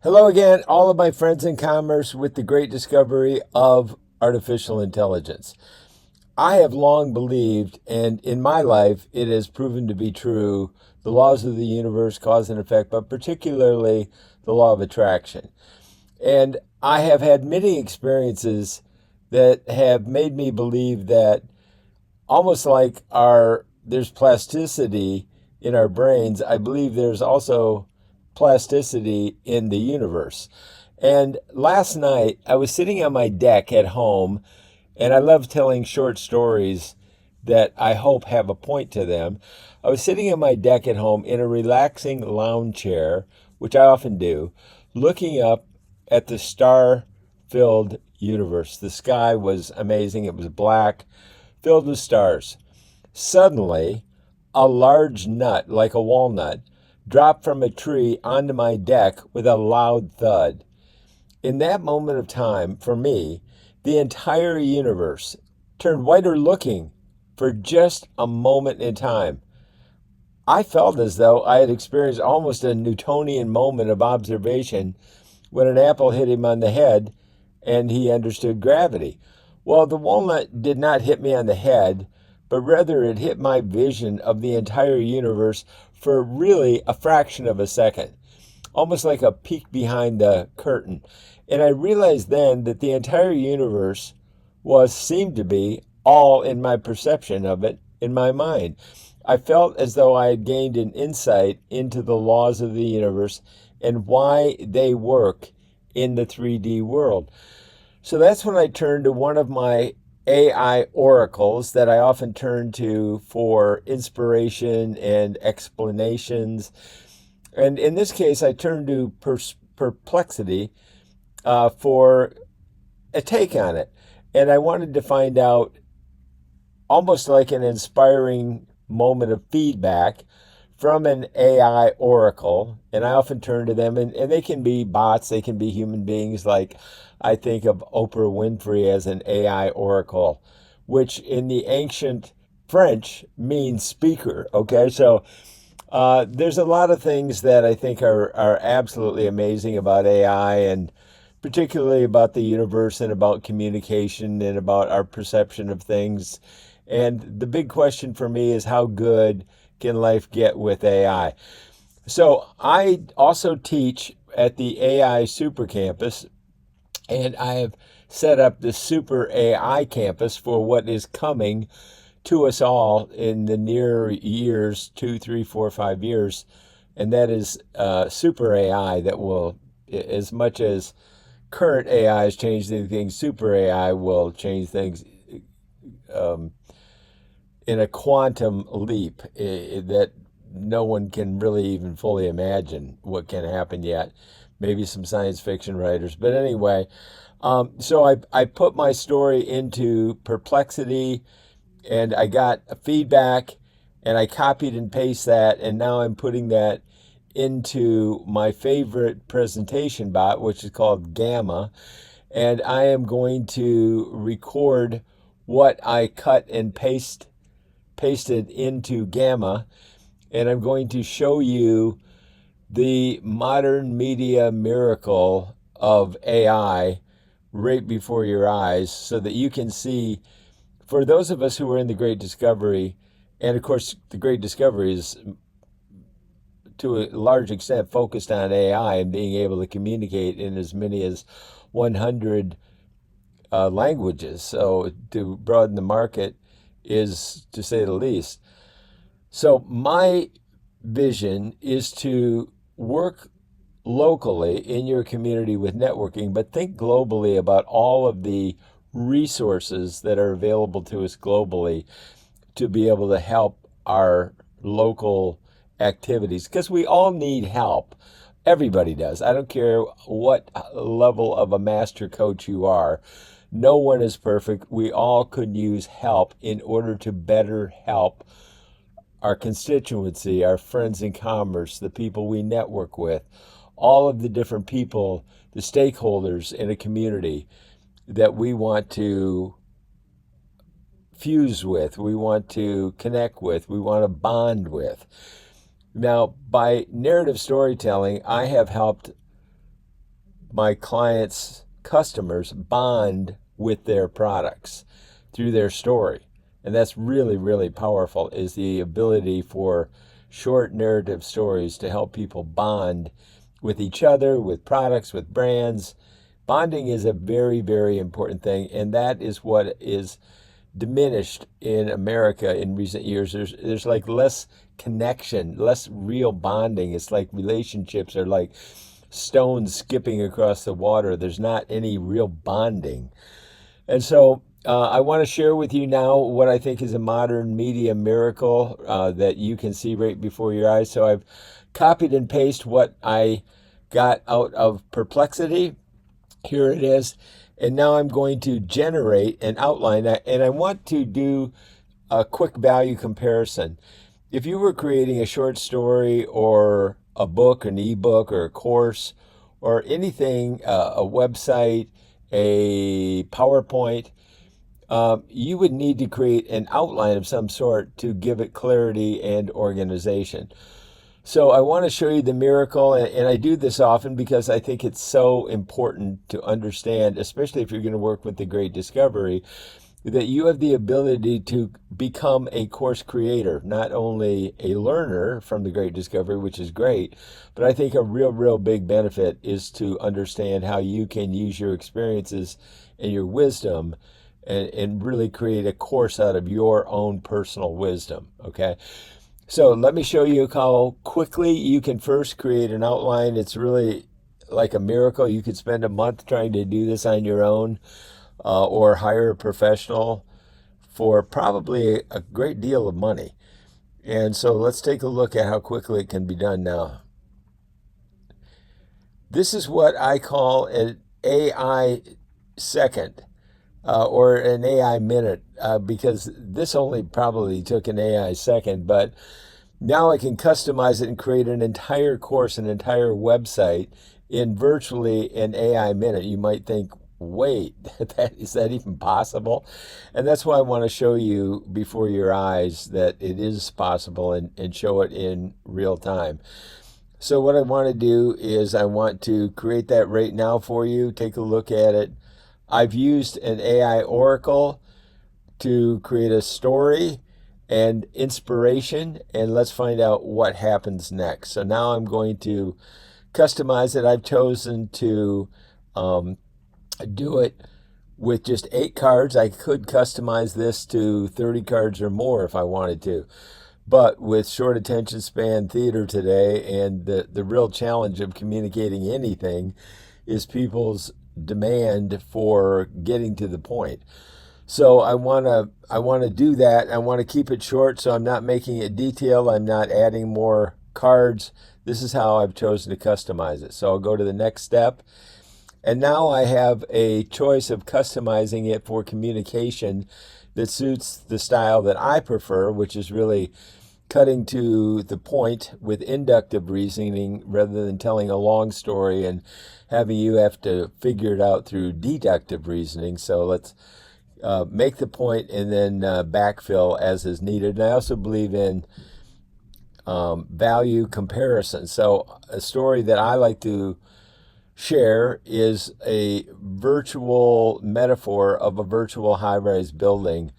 Hello again, all of my friends in commerce with the great discovery of artificial intelligence. I have long believed, and in my life it has proven to be true, the laws of the universe, cause and effect, but particularly the law of attraction. And I have had many experiences that have made me believe that almost like there's plasticity in our brains, I believe there's also plasticity in the universe. And last night I was sitting on my deck at home, and I love telling short stories that I hope have a point to them. I was sitting on my deck at home in a relaxing lounge chair, which I often do, looking up at the star filled universe. The sky was amazing. It was black, filled with stars. Suddenly, a large nut, like a walnut, dropped from a tree onto my deck with a loud thud. In that moment of time, for me, the entire universe turned whiter looking for just a moment in time. I felt as though I had experienced almost a Newtonian moment of observation when an apple hit him on the head and he understood gravity. Well, the walnut did not hit me on the head, but rather it hit my vision of the entire universe for really a fraction of a second, almost like a peek behind the curtain. And I realized then that the entire universe seemed to be all in my perception of it in my mind. I felt as though I had gained an insight into the laws of the universe and why they work in the 3D world. So that's when I turned to one of my AI oracles that I often turn to for inspiration and explanations. And in this case, I turned to perplexity for a take on it. And I wanted to find out, almost like an inspiring moment of feedback from an AI oracle. And I often turn to them, and they can be bots, they can be human beings. Like I think of Oprah Winfrey as an AI oracle, which in the ancient French means speaker. Okay, so there's a lot of things that I think are absolutely amazing about AI, and particularly about the universe and about communication and about our perception of things. And the big question for me is, how good can life get with AI? So I also teach at the AI Super Campus, and I have set up the Super AI Campus for what is coming to us all in the near years, 2, 3, 4, 5 years. And that is Super AI that will, as much as current AI has changed things, Super AI will change things um, in a quantum leap that no one can really even fully imagine what can happen yet. Maybe some science fiction writers. But anyway, so I put my story into Perplexity, and I got a feedback, and I copied and pasted that, and now I'm putting that into my favorite presentation bot, which is called Gamma, and I am going to record what I cut and pasted into Gamma, and I'm going to show you the modern media miracle of AI right before your eyes, so that you can see, for those of us who were in the Great Discovery, and of course the Great Discovery is to a large extent focused on AI and being able to communicate in as many as 100 languages. So to broaden the market is, to say the least. So my vision is to work locally in your community with networking, but think globally about all of the resources that are available to us globally to be able to help our local activities, because we all need help. Everybody does. I don't care what level of a master coach you are. No one is perfect. We all could use help in order to better help our constituency, our friends in commerce, the people we network with, all of the different people, the stakeholders in a community that we want to fuse with, we want to connect with, we want to bond with. Now, by narrative storytelling, I have helped my clients' customers bond with their products through their story. And that's really, really powerful, is the ability for short narrative stories to help people bond with each other, with products, with brands. Bonding is a very, very important thing, and that is what is diminished in America in recent years. There's like less connection, less real bonding. It's like relationships are like stones skipping across the water. There's not any real bonding. And so I want to share with you now what I think is a modern media miracle that you can see right before your eyes. So I've copied and pasted what I got out of Perplexity. Here it is. And now I'm going to generate an outline. And I want to do a quick value comparison. If you were creating a short story or a book, an ebook, or a course, or anything, a website, a PowerPoint, you would need to create an outline of some sort to give it clarity and organization. So I want to show you the miracle, and I do this often because I think it's so important to understand, especially if you're going to work with the Great Discovery, that you have the ability to become a course creator, not only a learner from the Great Discovery, which is great, but I think a real big benefit is to understand how you can use your experiences and your wisdom and really create a course out of your own personal wisdom, okay? So let me show you how quickly you can first create an outline. It's really like a miracle. You could spend a month trying to do this on your own, or hire a professional for probably a great deal of money. And so let's take a look at how quickly it can be done now. This is what I call an AI second. Or an AI minute, because this only probably took an AI second, but now I can customize it and create an entire course, an entire website in virtually an AI minute. You might think, wait, is that even possible? And that's why I want to show you before your eyes that it is possible, and show it in real time. So what I want to do is I want to create that right now for you. Take a look at it. I've used an AI oracle to create a story and inspiration, and let's find out what happens next. So now I'm going to customize it. I've chosen to do it with just 8 cards. I could customize this to 30 cards or more if I wanted to. But with short attention span theater today, and the real challenge of communicating anything is people's demand for getting to the point. So I want to do that. I want to keep it short, so I'm not making it detailed. I'm not adding more cards. This is how I've chosen to customize it. So I'll go to the next step. And now I have a choice of customizing it for communication that suits the style that I prefer, which is really cutting to the point with inductive reasoning rather than telling a long story and having you have to figure it out through deductive reasoning. So let's make the point and then backfill as is needed. And I also believe in value comparison. So a story that I like to share is a virtual metaphor of a virtual high-rise building,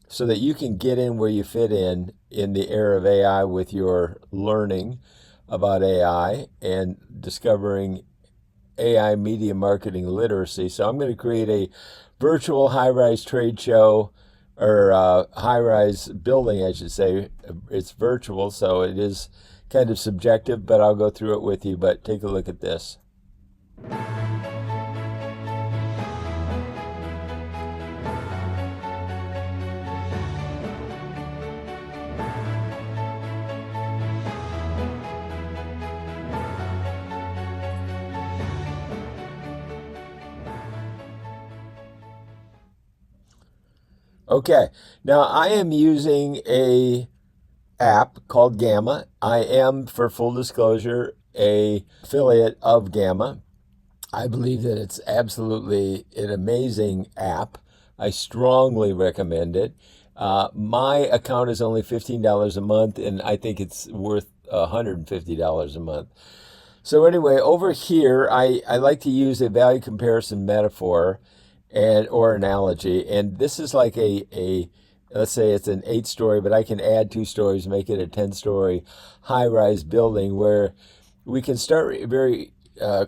so that you can get in where you fit in the era of AI with your learning about AI and discovering AI media marketing literacy. So I'm going to create a virtual high-rise trade show, or high-rise building, I should say. It's virtual, so it is kind of subjective, but I'll go through it with you. But take a look at this. Okay, now I am using a app called Gamma. I am, for full disclosure, a affiliate of Gamma. I believe that it's absolutely an amazing app. I strongly recommend it. My account is only $15 a month, and I think it's worth $150 a month. So anyway, over here, I like to use a value comparison metaphor and or analogy, and this is like a let's say it's an 8-story, but I can add 2 stories, make it a 10-story high-rise building where we can start very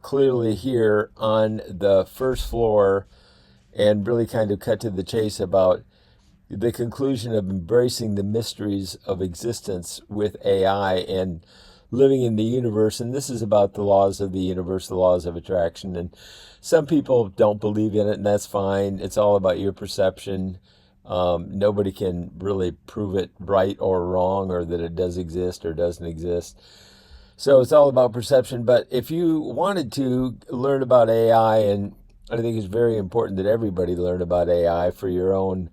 clearly here on the first floor and really kind of cut to the chase about the conclusion of embracing the mysteries of existence with AI and living in the universe. And this is about the laws of the universe, the laws of attraction. And some people don't believe in it, and that's fine. It's all about your perception. Nobody can really prove it right or wrong, or that it does exist or doesn't exist. So it's all about perception. But if you wanted to learn about AI, and I think it's very important that everybody learn about AI for your own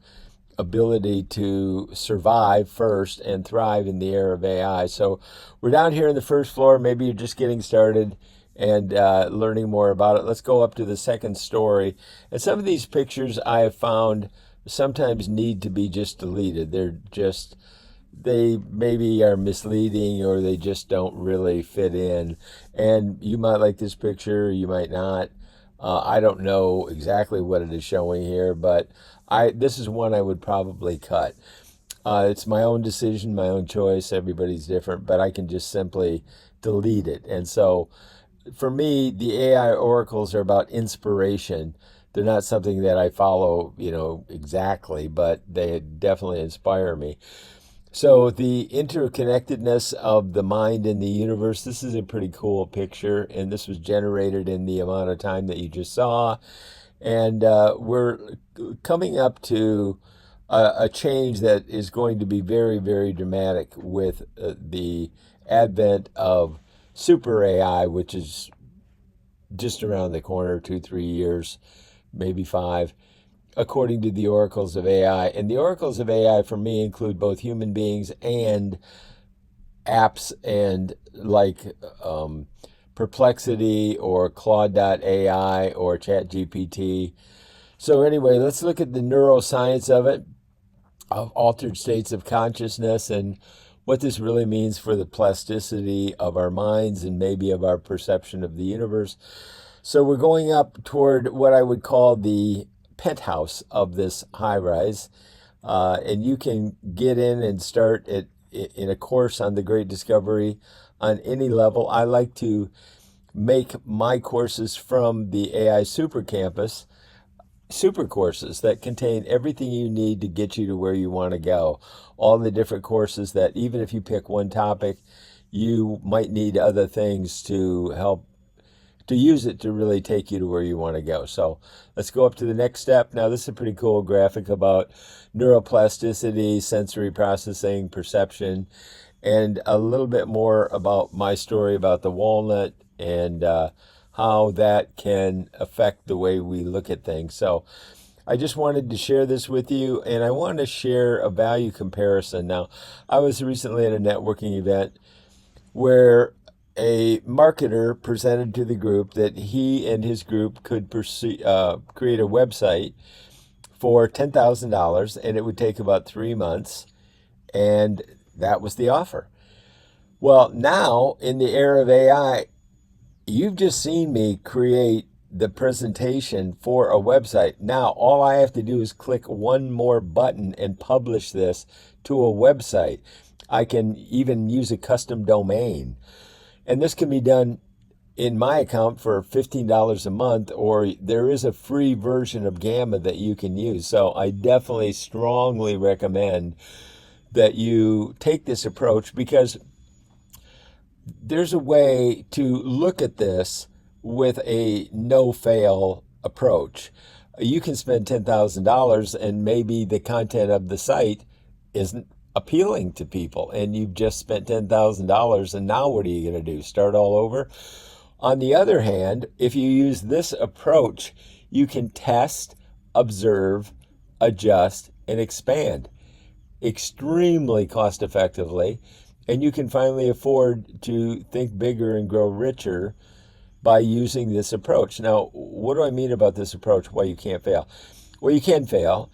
ability to survive first and thrive in the era of AI. So we're down here in the first floor. Maybe you're just getting started and learning more about it. Let's go up to the second story. And some of these pictures I have found sometimes need to be just deleted. They maybe are misleading, or they just don't really fit in. And you might like this picture, you might not. I don't know exactly what it is showing here, but this is one I would probably cut. It's my own decision, my own choice. Everybody's different, but I can just simply delete it. And so for me, the AI oracles are about inspiration. They're not something that I follow, exactly, but they definitely inspire me. So the interconnectedness of the mind and the universe, this is a pretty cool picture, and this was generated in the amount of time that you just saw. And we're coming up to a change that is going to be very, very dramatic with the advent of super AI, which is just around the corner, 2, 3 years, maybe 5, according to the oracles of AI. And the oracles of AI for me include both human beings and apps, and like Perplexity or Claude.ai or ChatGPT. So anyway, let's look at the neuroscience of it, of altered states of consciousness, and what this really means for the plasticity of our minds and maybe of our perception of the universe. So we're going up toward what I would call the penthouse of this high rise, and you can get in and start in a course on the Great Discovery on any level. I like to make my courses from the AI Super Campus super courses that contain everything you need to get you to where you want to go. All the different courses that, even if you pick one topic, you might need other things to help to use it to really take you to where you want to go. So let's go up to the next step. Now, this is a pretty cool graphic about neuroplasticity, sensory processing, perception, and a little bit more about my story about the walnut and how that can affect the way we look at things. So I just wanted to share this with you, and I want to share a value comparison. Now, I was recently at a networking event where a marketer presented to the group that he and his group could create a website for $10,000, and it would take about 3 months, and that was the offer. Well, now in the era of AI, you've just seen me create the presentation for a website. Now, all I have to do is click one more button and publish this to a website. I can even use a custom domain. And this can be done in my account for $15 a month, or there is a free version of Gamma that you can use. So I definitely strongly recommend that you take this approach, because there's a way to look at this with a no-fail approach. You can spend $10,000 and maybe the content of the site isn't appealing to people, and you've just spent $10,000, and now what are you going to do? Start all over? On the other hand, if you use this approach, you can test, observe, adjust, and expand extremely cost effectively, and you can finally afford to think bigger and grow richer by using this approach. Now, what do I mean about this approach? Why you can't fail? Well, you can fail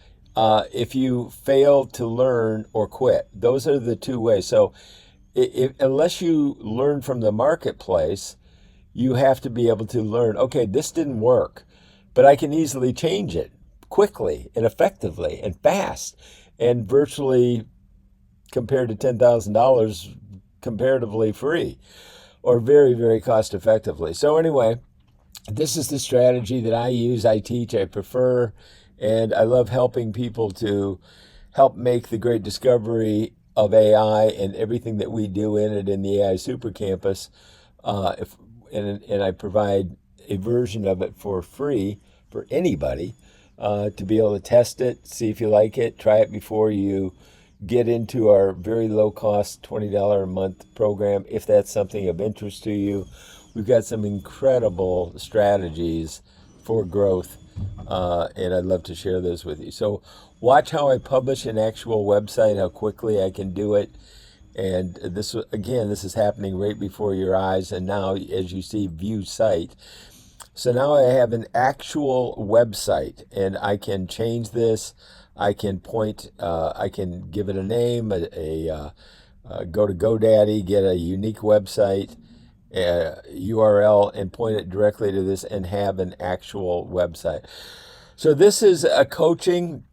if you fail to learn or quit. Those are the two ways. So unless you learn from the marketplace, you have to be able to learn, okay, this didn't work, but I can easily change it quickly and effectively and fast and virtually, compared to $10,000, comparatively free or very, very cost effectively. So, anyway, this is the strategy that I use, I teach, I prefer, and I love helping people to help make the great discovery of AI and everything that we do in it in the AI Super Campus. If, and I provide a version of it for free for anybody to be able to test it, see if you like it, try it before you get into our very low cost $20 a month program if that's something of interest to you. We've got some incredible strategies for growth, and I'd love to share those with you. So watch how I publish an actual website, how quickly I can do it. And this, again, this is happening right before your eyes. And now, as you see, view site. So now I have an actual website, and I can change this. I can I can give it a name, go to GoDaddy, get a unique website URL, and point it directly to this and have an actual website. So this is a coaching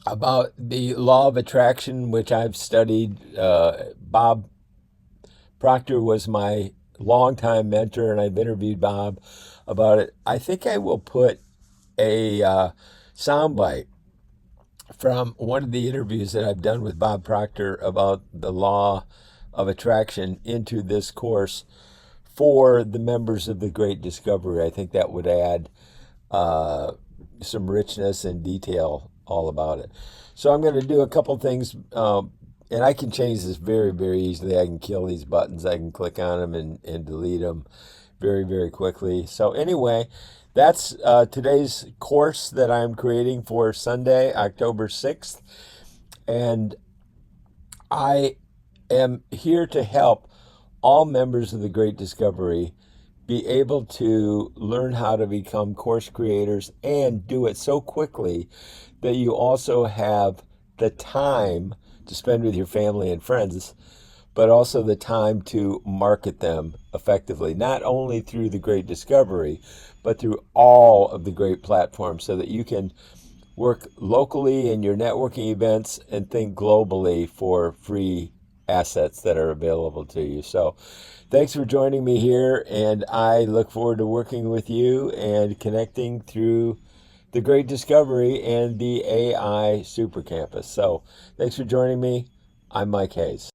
about the law of attraction, which I've studied. Bob Proctor was my longtime mentor, and I've interviewed Bob about it. I think I will put a soundbite from one of the interviews that I've done with Bob Proctor about the law of attraction into this course for the members of the Great Discovery. I think that would add some richness and detail all about it. So I'm going to do a couple things, and I can change this very, very easily. I can kill these buttons. I can click on them and delete them very, very quickly. So anyway, that's today's course that I'm creating for Sunday, October 6th. And I am here to help all members of the Great Discovery be able to learn how to become course creators and do it so quickly that you also have the time to spend with your family and friends, but also the time to market them effectively, not only through the Great Discovery, but through all of the great platforms, so that you can work locally in your networking events and think globally for free assets that are available to you. So thanks for joining me here, and I look forward to working with you and connecting through the Great Discovery and the AI Super Campus. So thanks for joining me. I'm Mike Hayes.